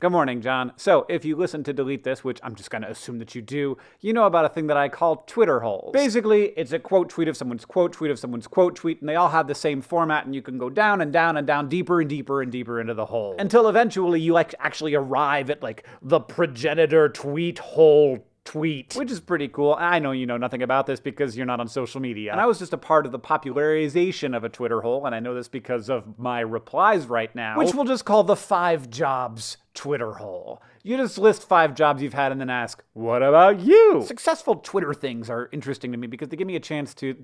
Good morning, John. So, if you listen to Delete This, which I'm just going to assume that you do, you know about a thing that I call Twitter holes. Basically, it's a quote tweet of someone's quote tweet of someone's quote tweet, and they all have the same format, and you can go down and down and down, deeper and deeper and deeper into the hole. Until eventually you actually arrive at the progenitor tweet hole tweet, which is pretty cool. I know you know nothing about this because you're not on social media. And I was just a part of the popularization of a Twitter hole, and I know this because of my replies right now, which we'll just call the 5 jobs Twitter hole. You just list 5 jobs you've had and then ask, what about you? Successful Twitter things are interesting to me because they give me a chance to,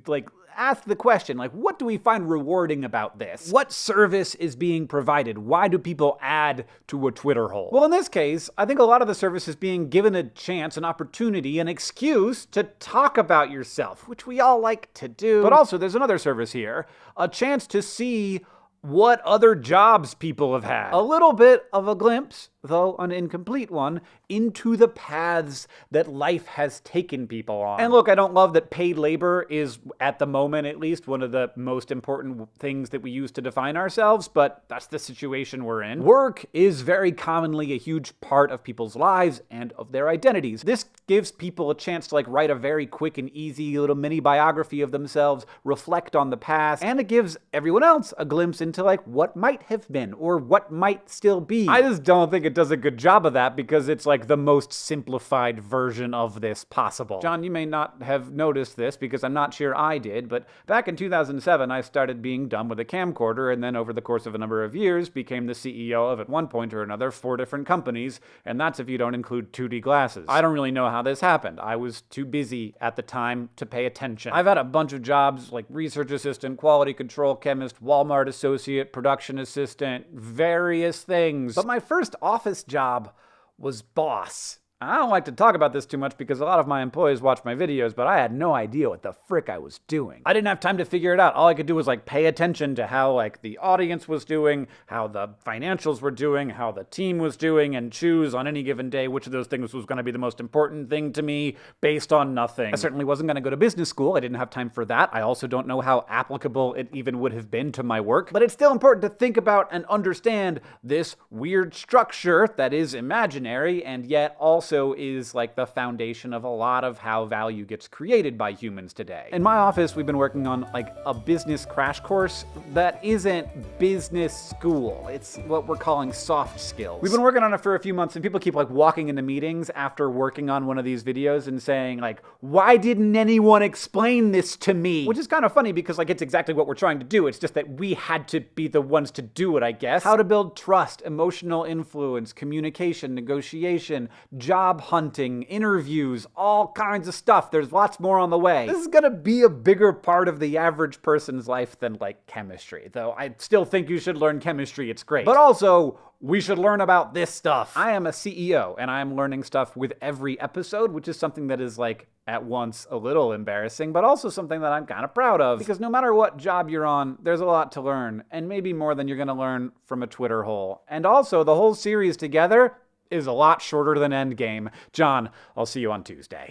ask the question, what do we find rewarding about this? What service is being provided? Why do people add to a Twitter hole? Well, in this case, I think a lot of the service is being given a chance, an opportunity, an excuse to talk about yourself, which we all like to do. But also, there's another service here, a chance to see what other jobs people have had. A little bit of a glimpse, though an incomplete one, into the paths that life has taken people on. And look, I don't love that paid labor is, at the moment at least, one of the most important things that we use to define ourselves, but that's the situation we're in. Work is very commonly a huge part of people's lives and of their identities. This gives people a chance to write a very quick and easy little mini biography of themselves, reflect on the past, and it gives everyone else a glimpse into what might have been or what might still be. I just don't think it does a good job of that because it's the most simplified version of this possible. John, you may not have noticed this because I'm not sure I did, but back in 2007, I started being dumb with a camcorder and then over the course of a number of years became the CEO of, at one point or another, 4 different companies, and that's if you don't include 2D glasses. I don't really know how this happened. I was too busy at the time to pay attention. I've had a bunch of jobs like research assistant, quality control chemist, Walmart associate, production assistant, various things. But my first office job was boss. I don't like to talk about this too much because a lot of my employees watch my videos, but I had no idea what the frick I was doing. I didn't have time to figure it out. All I could do was pay attention to how the audience was doing, how the financials were doing, how the team was doing, and choose on any given day which of those things was going to be the most important thing to me based on nothing. I certainly wasn't going to go to business school. I didn't have time for that. I also don't know how applicable it even would have been to my work, but it's still important to think about and understand this weird structure that is imaginary and yet also is the foundation of a lot of how value gets created by humans today. In my office, we've been working on a business crash course that isn't business school. It's what we're calling soft skills. We've been working on it for a few months and people keep walking into meetings after working on one of these videos and saying why didn't anyone explain this to me? Which is kind of funny because it's exactly what we're trying to do. It's just that we had to be the ones to do it, I guess. How to build trust, emotional influence, communication, negotiation, job hunting, interviews, all kinds of stuff. There's lots more on the way. This is gonna be a bigger part of the average person's life than chemistry, though I still think you should learn chemistry. It's great. But also, we should learn about this stuff. I am a CEO, and I am learning stuff with every episode, which is something that is at once a little embarrassing, but also something that I'm kind of proud of. Because no matter what job you're on, there's a lot to learn, and maybe more than you're gonna learn from a Twitter hole. And also, the whole series together is a lot shorter than Endgame. John, I'll see you on Tuesday.